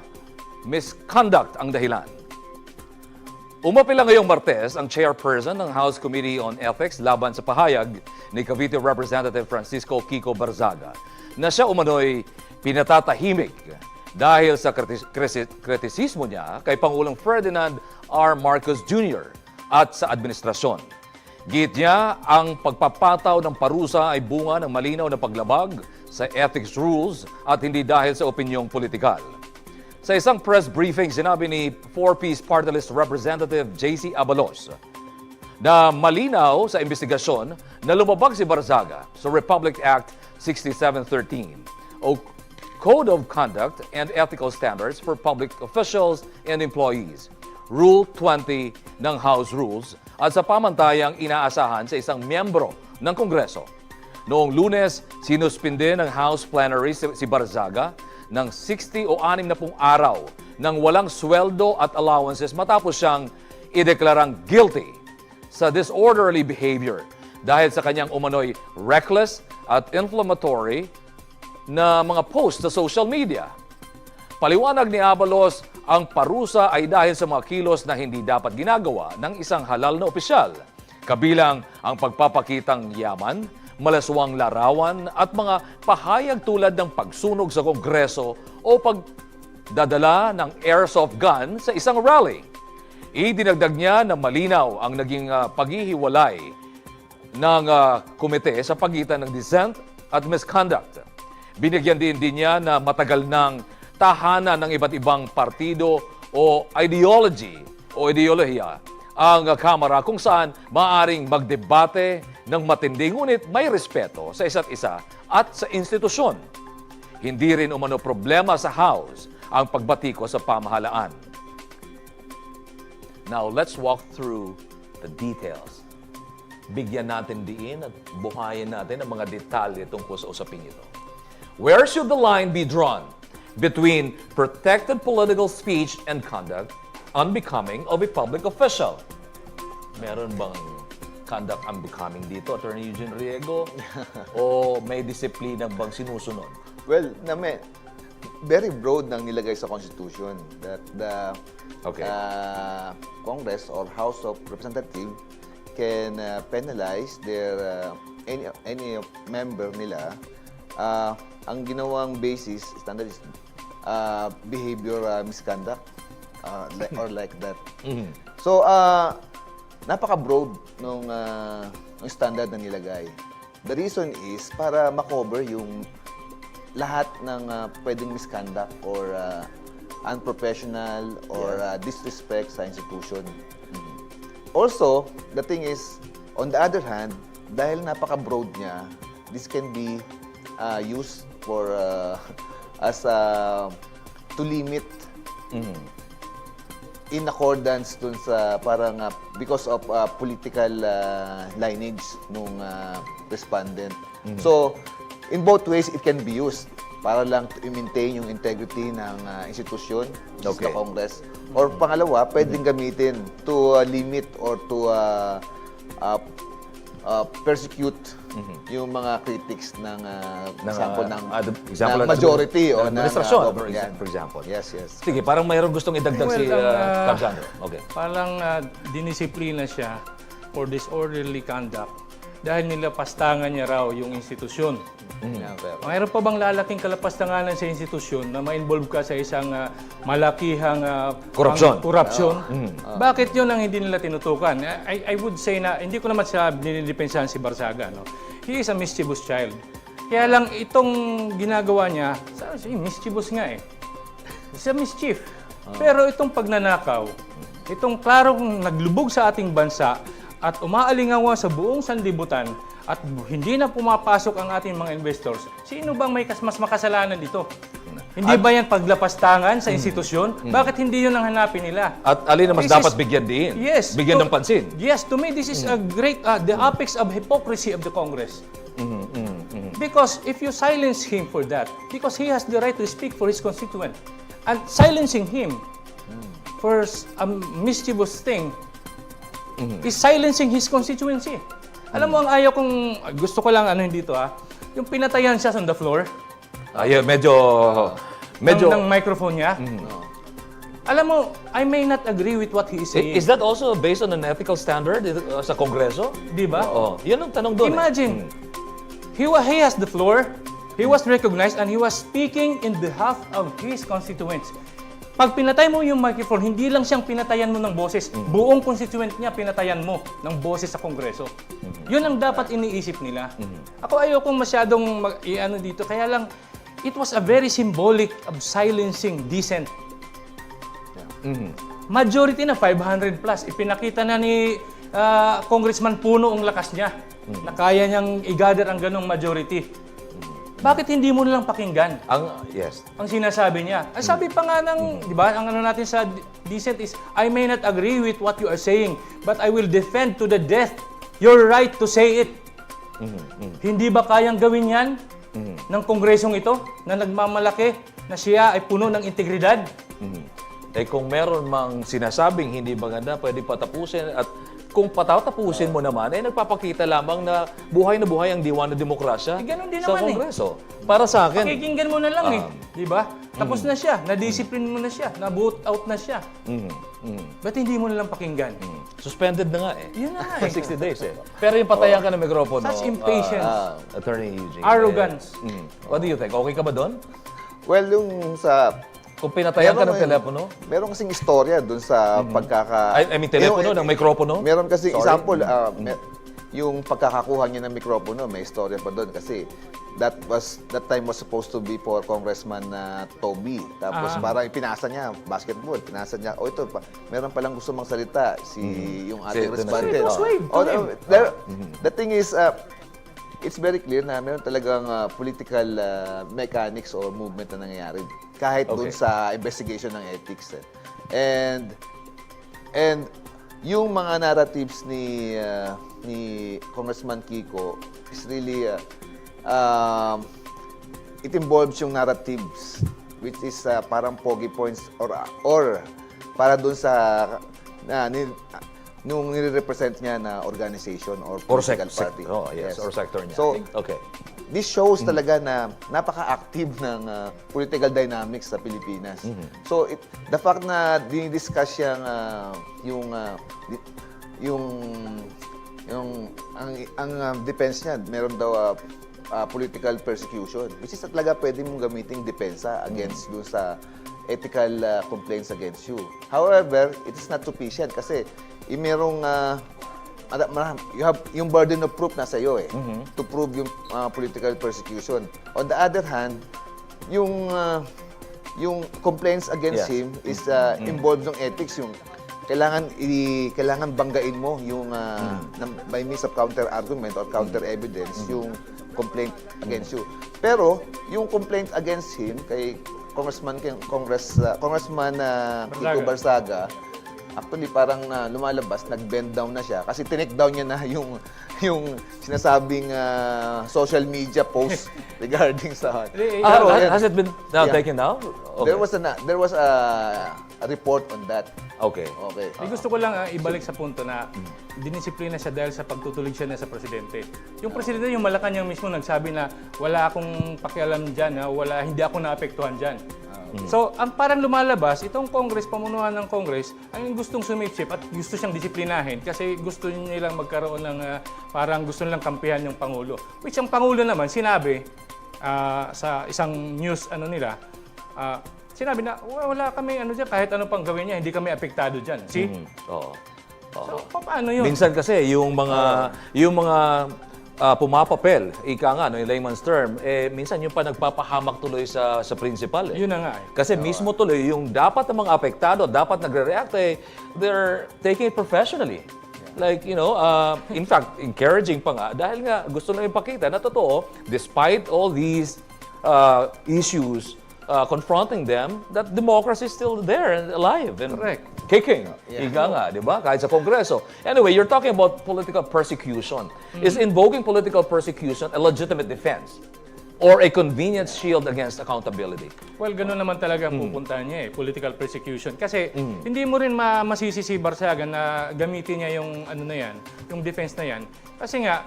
misconduct ang dahilan. Umapila ngayong Martes ang chairperson ng House Committee on Ethics laban sa pahayag ni Cavite Representative Francisco Kiko Barzaga na siya umano'y pinatatahimik dahil sa kritisismo niya kay Pangulong Ferdinand R. Marcos Jr. at sa administrasyon. Git niya, ang pagpapataw ng parusa ay bunga ng malinaw na paglabag sa ethics rules at hindi dahil sa opinyong politikal. Sa isang press briefing, sinabi ni 4-piece party list Representative J.C. Abalos na malinaw sa investigasyon na lumabag si Barzaga sa Republic Act 6713 o Code of Conduct and Ethical Standards for Public Officials and Employees, Rule 20 ng House Rules at sa pamantayang inaasahan sa isang miyembro ng Kongreso. Noong Lunes, sinuspinde ng House Plenary si Barzaga ng 60 o 60 araw nang walang sweldo at allowances matapos siyang ideklarang guilty sa disorderly behavior dahil sa kanyang umano'y reckless at inflammatory na mga post sa social media. Paliwanag ni Abalos, ang parusa ay dahil sa mga kilos na hindi dapat ginagawa ng isang halal na opisyal, kabilang ang pagpapakitang yaman, malaswang larawan at mga pahayag tulad ng pagsunog sa Kongreso o pagdadala ng airsoft gun sa isang rally. Idinagdag niya na malinaw ang naging paghihiwalay ng komite sa pagitan ng dissent at misconduct. Binigyan din niya na matagal ng tahanan ng iba't ibang partido o ideolohiya ang Kamara kung saan maaaring magdebate ng matindi ngunit may respeto sa isa't isa at sa institusyon. Hindi rin umano problema sa House ang pagbatiko sa pamahalaan. Now, let's walk through the details. Bigyan natin diin at buhayin natin ang mga detalye tungkol sa usaping ito. Where should the line be drawn between protected political speech and conduct unbecoming of a public official? Meron bang conduct unbecoming dito, Attorney Eugene Riego? O may disiplina bang sinusunod? Well, very broad nang nilagay sa Constitution that the Congress or House of Representatives can penalize their any member nila. Ang ginawang basis standard is behavior misconduct or like that. Mm-hmm. So napaka-broad nung standard na nilagay. The reason is para makover yung lahat ng pwedeng misconduct or unprofessional or disrespect sa institution. Mm-hmm. Also, the thing is, on the other hand, dahil napaka-broad niya, this can be used for to limit in accordance dun sa parang because of political lineage nung respondent. Mm-hmm. So, in both ways, it can be used para lang to maintain yung integrity ng institusyon, which is the Congress. Or pangalawa, pwedeng gamitin to limit or to persecute yung mga critics ng example ng example ng majority o ng administrasyon, government. for example. Yes, yes. Sige, parang mayroon gustong idagdag si Well, Cam Sandro. Okay. Parang dinisiplina siya for disorderly conduct dahil nilapastangan niya raw yung institusyon. Mayroon pa bang lalaking kalapastanganan sa institusyon na ma-involve ka sa isang malakihang korupsyon? Bakit yun ang hindi nila tinutukan? I would say na, hindi ko naman siya dinidepensahan si Barsaga. No? He is a mischievous child. Kaya lang itong ginagawa niya, mischievous nga eh. It's a mischief. Pero itong pagnanakaw, itong klarong naglubog sa ating bansa at umaalingawa sa buong sanlibutan at hindi na pumapasok ang ating mga investors, sino bang may mas makasalanan dito? Hindi ba yan paglapastangan sa institusyon? Bakit hindi yun ang hanapin nila? At alin na mas dapat bigyan din? Yes. Bigyan ng pansin? Yes, to me this is a great, the apex of hypocrisy of the Congress. Because if you silence him for that, because he has the right to speak for his constituent, and silencing him for a mischievous thing is silencing his constituency. Alam mo, ang ayaw kong, gusto ko lang dito yung pinatayan siya on the floor. Medyo... ng microphone niya. Alam mo, I may not agree with what he is saying. Is that also based on an ethical standard sa Kongreso? Di ba? Yun ang tanong doon. Imagine, he has the floor, he was recognized, and he was speaking in behalf of his constituents. Pag pinatay mo yung microphone, hindi lang siyang pinatayan mo ng boses, buong constituent niya pinatayan mo ng boses sa Kongreso. Yun ang dapat iniisip nila. Ako ayokong masyadong dito, kaya lang, it was a very symbolic of silencing dissent. Majority na 500 plus. Ipinakita na ni Congressman Puno ang lakas niya na kaya niyang i-gather ang ganong majority. Bakit hindi mo nilang pakinggan? Ang sinasabi niya. Ang sabi pa nga ng, di ba, ang natin sa dissent is, I may not agree with what you are saying, but I will defend to the death your right to say it. Hindi ba kayang gawin yan ng kongresong ito na nagmamalaki na siya ay puno ng integridad? Kung meron mang sinasabing hindi maganda, pwede patapusin at kung patatapusin mo naman, nagpapakita lamang na buhay ang diwa ng demokrasya ganun din sa naman Kongreso. Para sa akin. Pakikinggan mo na lang di ba? Tapos na siya, na-discipline mo na siya, na-boot out na siya. Ba't hindi mo na lang pakinggan? Suspended na nga Yun na nga For 60 days Pero yung patayan ka ng mikropono. Such impatience. Attorney Eugene. Arrogance. What do you think? Okay ka ba doon? Well, yung sa... Kung pinatayan ka ng telepono? Meron kasing istorya doon sa pagkaka... I mean, telepono, ng mikropono? Meron kasing example, yung pagkakakuha niya ng mikropono, may istorya pa doon kasi that time was supposed to be for Congressman Toby. Tapos parang pinasa niya, basketball, pinasa niya, ito, meron palang gusto mang salita, yung ating respondent. The thing is, it's very clear na meron talagang political mechanics or movement na nangyayari kahit doon sa investigation ng ethics. And yung mga narratives ni Congressman Kiko is really it involves yung narratives which is parang pogi points or para doon sa nung nire-represent niya na organization or political party. Or sector niya. So, this shows talaga na napaka-active ng political dynamics sa Pilipinas. So, the fact na dinidiscuss ang defense niya, meron daw political persecution, which is talaga pwede mong gamiting depensa against dun sa ethical complaints against you. However, it is not sufficient kasi merong you have yung burden of proof nasa iyo to prove yung political persecution. On the other hand, yung complaints against him is involved ng ethics, yung kailangan banggain mo yung by means of counter argument or counter evidence yung complaint against you. Pero yung complaint against him kay Congressman Kiko Barsaga, actually parang lumalabas, nag-bend down na siya kasi tinake down niya na yung sinasabing social media post regarding sa Has it been taken down? Okay. There was a report on that. Okay. Gusto ko lang ibalik sa punto na dinisiplina siya dahil sa pagtutulig siya na sa presidente. Yung presidente, yung Malacanang mismo nagsabi na wala akong pakialam dyan, hindi ako naapektuhan dyan. So, ang parang lumalabas, itong Congress, pamunuan ng Congress, ang gustong sumipsip at gusto siyang disiplinahin kasi gusto nilang magkaroon ng parang gusto nilang kampihan yung Pangulo. Which ang Pangulo naman, sinabi sa isang news sinabi na wala kami dyan, kahit ano pang gawin niya, hindi kami apektado dyan. See? Oo. So, paano yun? Minsan kasi, yung mga pumapapel, ika nga, yung layman's term, minsan yung pa nagpapahamak tuloy sa principal. Yun na nga. Kasi mismo tuloy, yung dapat ng mga apektado, dapat nagre-react, they're taking it professionally. Like, in fact, encouraging pa nga, dahil nga gusto lang ipakita na totoo, despite all these issues confronting them, that democracy is still there and alive and kicking. Ika nga, di ba? Kahit sa Kongreso. Anyway, you're talking about political persecution. Is invoking political persecution a legitimate defense or a convenient shield against accountability? Well, gano'n naman talaga ang pupuntahan niya political persecution. Kasi hindi mo rin masisi si Barsaga na gamitin niya yung yung defense na yan. Kasi nga,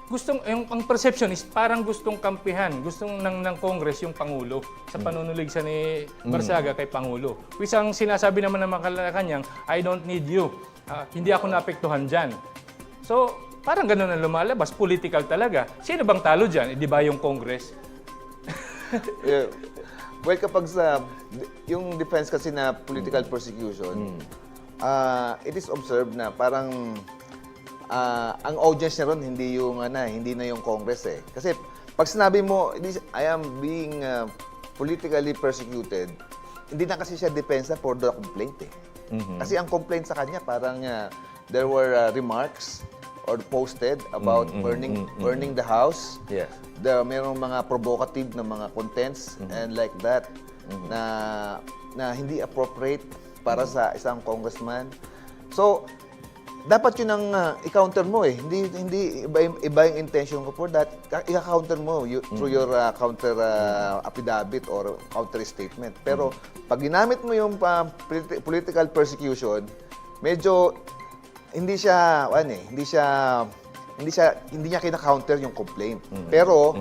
ang perception is parang gustong kampihan, gustong ng Congress yung Pangulo sa panunulig sa ni Barsaga kay Pangulo. Which ang sinasabi naman ng mga kanyang, I don't need you. Hindi ako naapektuhan dyan. So, parang gano'n ang lumalabas. Political talaga. Sino bang talo dyan? Di ba yung Congress? Well, kapag yung defense kasi na political persecution, it is observed na parang ang audience niya ron hindi na yung Congress eh. Kasi pag sinabi mo, I am being politically persecuted, hindi na kasi siya depensa for the complaint eh. Kasi ang complaint sa kanya parang there were remarks or posted about burning the house. Yes. Merong mga provocative na mga contents and like that na hindi appropriate para sa isang congressman. So, dapat yun ang i-counter mo eh. Hindi iba yung intention ko for that. I-counter mo through your counter affidavit or counter statement. Pero pag ginamit mo yung political persecution, medyo hindi niya kina-counter yung complaint. Pero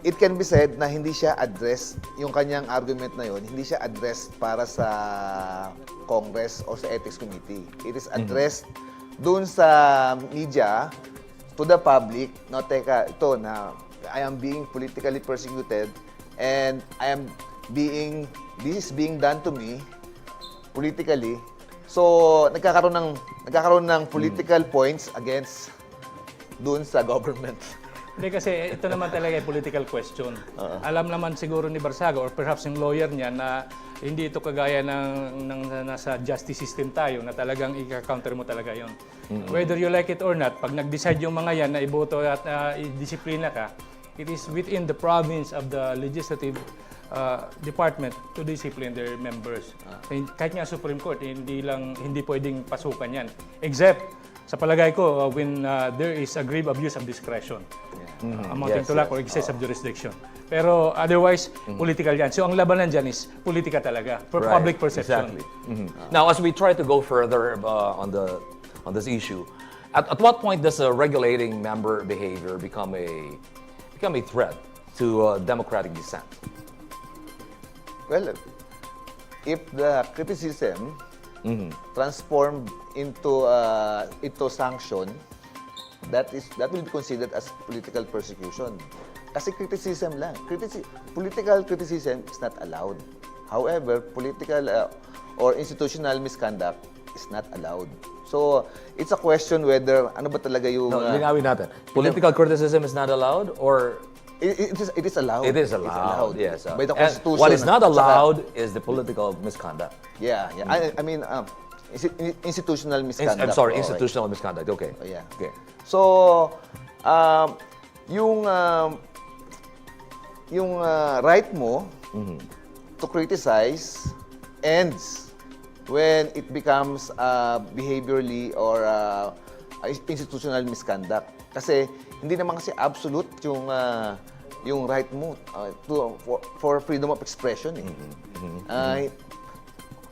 it can be said na hindi siya address, yung kanyang argument na yun, hindi siya address para sa Congress o sa Ethics Committee. It is addressed dun sa media, to the public, no, teka, ito na, I am being politically persecuted and this is being done to me politically. So, nagkakaroon ng political points against dun sa government. Hindi kasi ito naman talaga ay political question. Alam naman siguro ni Barsaga or perhaps yung lawyer niya na hindi ito kagaya ng nasa justice system tayo na talagang i-counter mo talaga yon. Whether you like it or not, pag nag-decide yung mga yan na iboto at i-disiplina ka, it is within the province of the legislative department to discipline their members. Kahit nga Supreme Court, hindi pwedeng pasukan yan. Except, sa palagay ko, when there is a grave abuse of discretion. Amounting to lack or excessive jurisdiction. Pero otherwise, political yan. So ang labanan dyan is politika talaga, for public perception. Exactly. Now, as we try to go further on this issue, at what point does regulating member behavior become a threat to democratic dissent? Well, if the criticism transformed into sanction, that will be considered as political persecution. Kasi criticism lang. Political criticism is not allowed. However, political or institutional misconduct is not allowed. So, it's a question whether ano ba talaga yung... No, linawin natin. Political criticism is not allowed or... It is allowed. It is allowed, yes. By the Constitution. What is not allowed is the political misconduct. Yeah. I mean, institutional misconduct. I'm sorry, institutional misconduct. Okay. Yeah. Okay. So, yung right mo to criticize ends when it becomes behaviorally or institutional misconduct. Kasi hindi naman kasi absolute yung right mo for freedom of expression eh.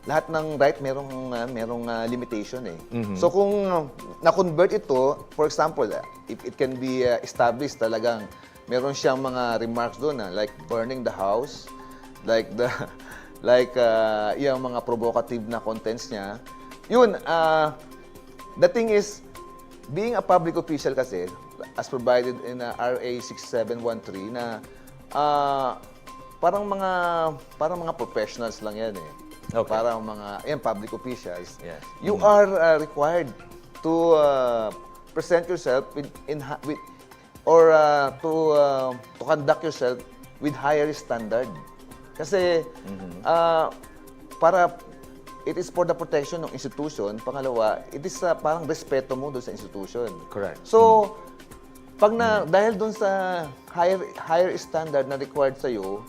Lahat ng right merong limitation eh. So kung na-convert ito, for example, if it can be established talagang meron siyang mga remarks doon like burning the house, like yung mga provocative na contents niya. Yun, the thing is, being a public official kasi, as provided in RA 6713 na parang mga professionals lang yan eh. Okay. Parang mga public officials. Yes. You are required to present yourself to conduct yourself with higher standard. Kasi it is for the protection ng institution. Pangalawa, it is parang respeto mo doon sa institution. Correct. So, dahil doon sa higher standard na required sa iyo,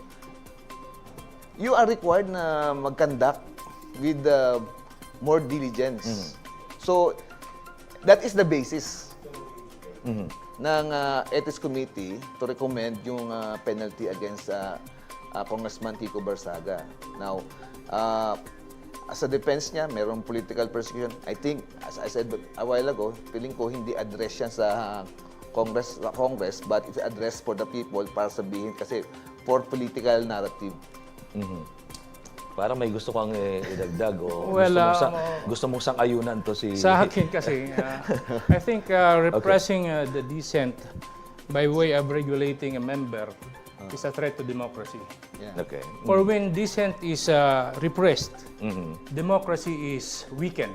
you are required na mag-conduct with more diligence. So, that is the basis ng Ethics Committee to recommend yung penalty against Congressman Kiko Barsaga. Now, as a defense niya, mayroong political persecution. I think, as I said a while ago, feeling ko hindi address yan sa Congress, but it's addressed for the people para sabihin kasi for political narrative. Parang may gusto kang idagdag o Well, gusto mong sang-ayunan to si... Sa akin kasi, I think repressing the dissent by way of regulating a member is a threat to democracy. Yeah. Okay. For when dissent is repressed, democracy is weakened.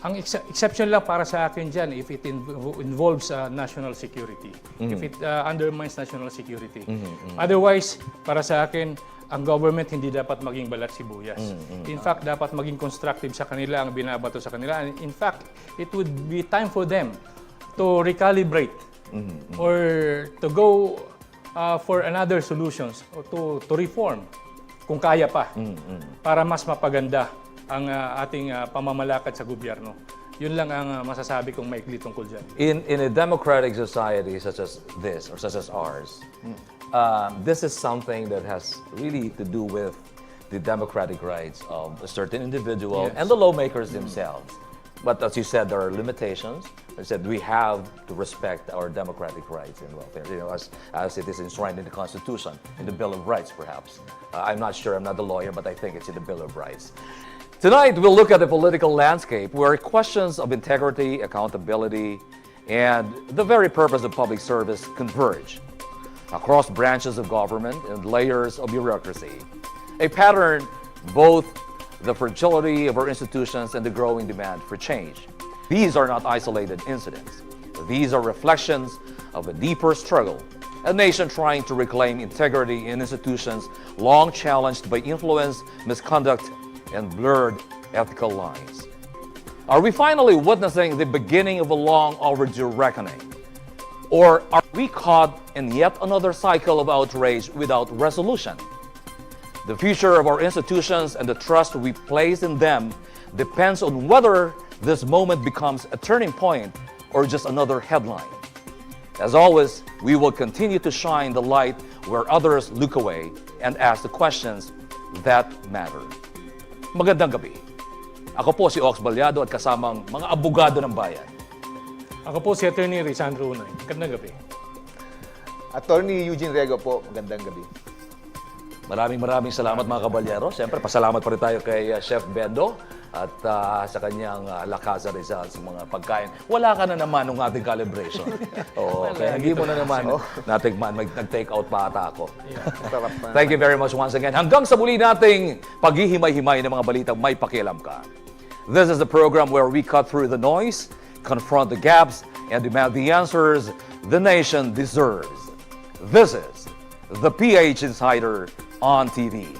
Ang exception lang para sa akin dyan if it involves national security, if it undermines national security. Otherwise, para sa akin, ang government hindi dapat maging balat sibuyas. In fact, dapat maging constructive sa kanila ang binabato sa kanila. In fact, it would be time for them to recalibrate or to go for another solutions or to reform kung kaya pa para mas mapaganda ang ating pamamalakad sa gobyerno. Yun lang ang masasabi kong maikli tungkol dyan. In a democratic society such as this or such as ours, this is something that has really to do with the democratic rights of a certain individual and the lawmakers themselves. But as you said, there are limitations. I said we have to respect our democratic rights and welfare, as it is enshrined in the Constitution, in the Bill of Rights, perhaps. I'm not sure, I'm not the lawyer, but I think it's in the Bill of Rights. Tonight, we'll look at the political landscape where questions of integrity, accountability, and the very purpose of public service converge across branches of government and layers of bureaucracy. A pattern both the fragility of our institutions and the growing demand for change. These are not isolated incidents. These are reflections of a deeper struggle, a nation trying to reclaim integrity in institutions long challenged by influence, misconduct, and blurred ethical lines. Are we finally witnessing the beginning of a long overdue reckoning? Or are we caught in yet another cycle of outrage without resolution? The future of our institutions and the trust we place in them depends on whether this moment becomes a turning point or just another headline. As always, we will continue to shine the light where others look away and ask the questions that matter. Magandang gabi. Ako po si Ox Balyado at kasamang mga abogado ng bayan. Ako po si Attorney Risandro Unoy. Magandang gabi. Attorney Eugene Rego po, magandang gabi. Maraming salamat mga kabalyero. Siyempre, pasalamat pa rin tayo kay Chef Bendo at sa kanyang Lakaza Rizal sa mga pagkain. Wala ka na naman ng ating calibration. Kaya hindi mo na naman natikman. Nag-take out pa ata ako. Thank you very much once again. Hanggang sa muli nating paghihimay-himay ng mga balitang may pakialam ka. This is the program where we cut through the noise, confront the gaps, and demand the answers the nation deserves. This is the PH Insider on TV.